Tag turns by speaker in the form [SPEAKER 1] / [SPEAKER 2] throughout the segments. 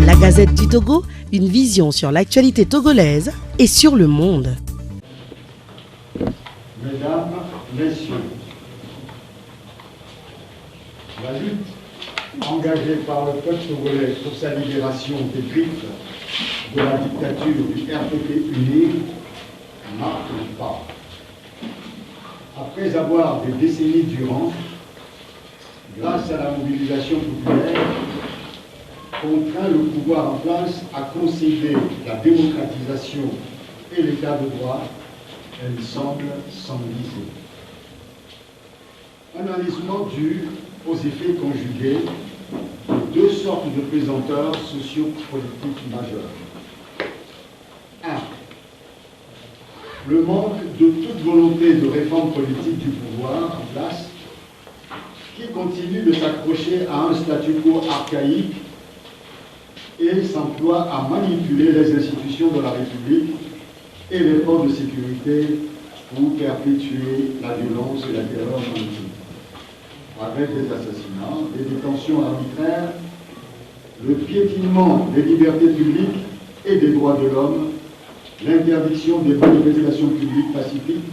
[SPEAKER 1] La Gazette du Togo, une vision sur l'actualité togolaise et sur le monde.
[SPEAKER 2] Mesdames, Messieurs, la lutte engagée par le peuple togolais pour sa libération des griffes de la dictature du RPP uni marque le pas. Après avoir des décennies durant, grâce à la mobilisation populaire, contraint le pouvoir en place à concéder la démocratisation et l'état de droit, elle semble s'enliser. Un enlisement dû aux effets conjugués de deux sortes de pesanteurs sociopolitiques majeurs. 1. Le manque de toute volonté de réforme politique du pouvoir en place, qui continue de s'accrocher à un statu quo archaïque et s'emploie à manipuler les institutions de la République et les forces de sécurité pour perpétuer la violence et la terreur dans le pays. Avec des assassinats, des détentions arbitraires, le piétinement des libertés publiques et des droits de l'homme, l'interdiction des manifestations publiques pacifiques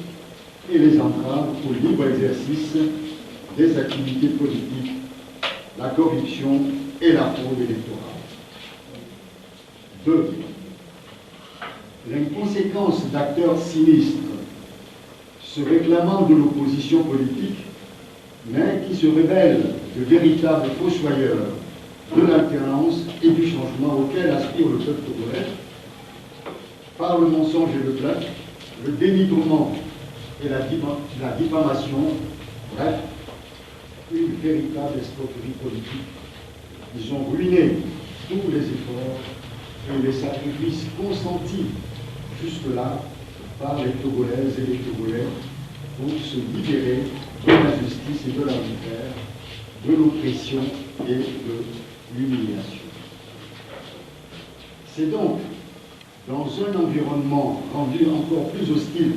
[SPEAKER 2] et les entraves au libre exercice des activités politiques, la corruption et la fraude électorale. 2. L'inconséquence d'acteurs sinistres se réclamant de l'opposition politique, mais qui se révèlent de véritables fossoyeurs de l'alternance et du changement auquel aspire le peuple togolais, par le mensonge et le bluff, le dénigrement et la diffamation, bref, une véritable escroquerie politique. Ils ont ruiné tous les efforts et les sacrifices consentis jusque-là par les Togolaises et les Togolais pour se libérer de l'injustice et de l'arbitraire, de l'oppression et de l'humiliation. C'est donc dans un environnement rendu encore plus hostile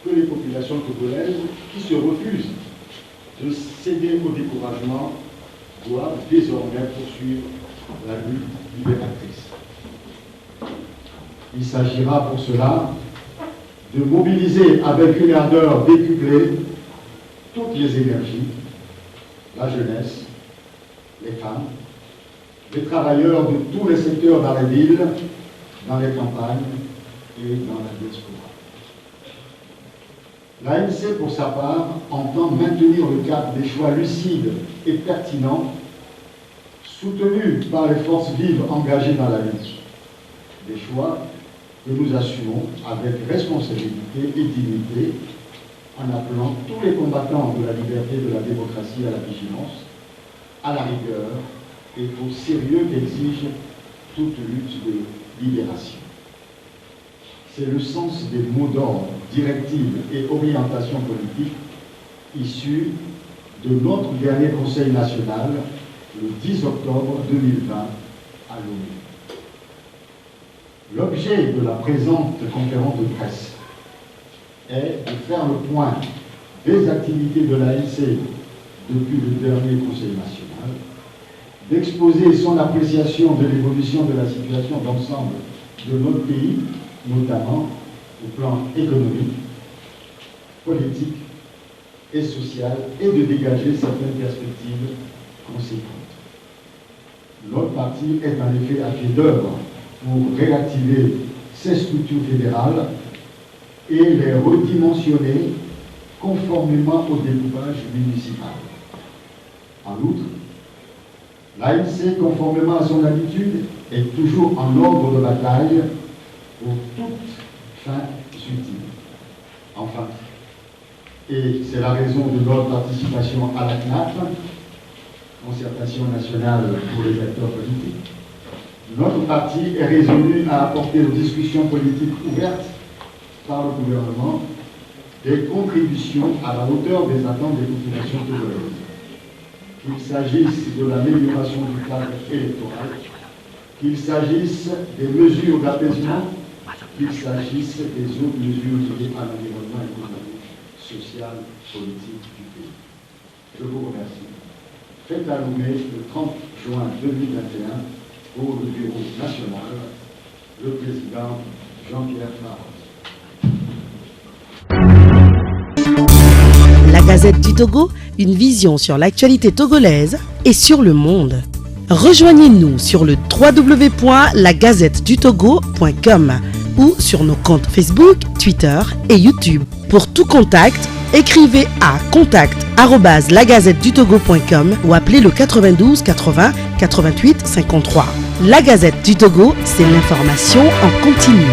[SPEAKER 2] que les populations togolaises qui se refusent de céder au découragement doivent désormais poursuivre la lutte libératrice. Il s'agira pour cela de mobiliser avec une ardeur décuplée toutes les énergies, la jeunesse, les femmes, les travailleurs de tous les secteurs dans les villes, dans les campagnes et dans la diaspora. L'ANC, pour sa part, entend maintenir le cap des choix lucides et pertinents, soutenus par les forces vives engagées dans la lutte. Des choix que nous assumons avec responsabilité et dignité, en appelant tous les combattants de la liberté et de la démocratie à la vigilance, à la rigueur et au sérieux qu'exige toute lutte de libération. C'est le sens des mots d'ordre, directives et orientations politiques issus de notre dernier Conseil national le 10 octobre 2020 à Lomé. L'objet de la présente conférence de presse est de faire le point des activités de l'ANC depuis le dernier Conseil national, d'exposer son appréciation de l'évolution de la situation d'ensemble de notre pays, notamment au plan économique, politique et social, et de dégager certaines perspectives conséquentes. Notre parti est en effet à pied d'œuvre pour réactiver ces structures fédérales et les redimensionner conformément au découpage municipal. En outre, l'ANC, conformément à son habitude, est toujours en ordre de bataille pour toutes fins utiles. Enfin, et c'est la raison de notre participation à la CNAP, Concertation nationale pour les acteurs politiques, notre parti est résolu à apporter aux discussions politiques ouvertes par le gouvernement des contributions à la hauteur des attentes des populations togolaises. Qu'il s'agisse de l'amélioration du cadre électoral, qu'il s'agisse des mesures d'apaisement, qu'il s'agisse des autres mesures liées à l'environnement économique, social, politique du pays. Je vous remercie. fait à Lomé le 30 juin 2021 pour le bureau national, le président Jean-Pierre Faros.
[SPEAKER 1] La Gazette du Togo, une vision sur l'actualité togolaise et sur le monde. Rejoignez-nous sur le www.lagazettedutogo.com ou sur nos comptes Facebook, Twitter et YouTube. Pour tout contact, écrivez à contact@lagazettedutogo.com ou appelez le 92 80 88 53. La Gazette du Togo, c'est l'information en continu.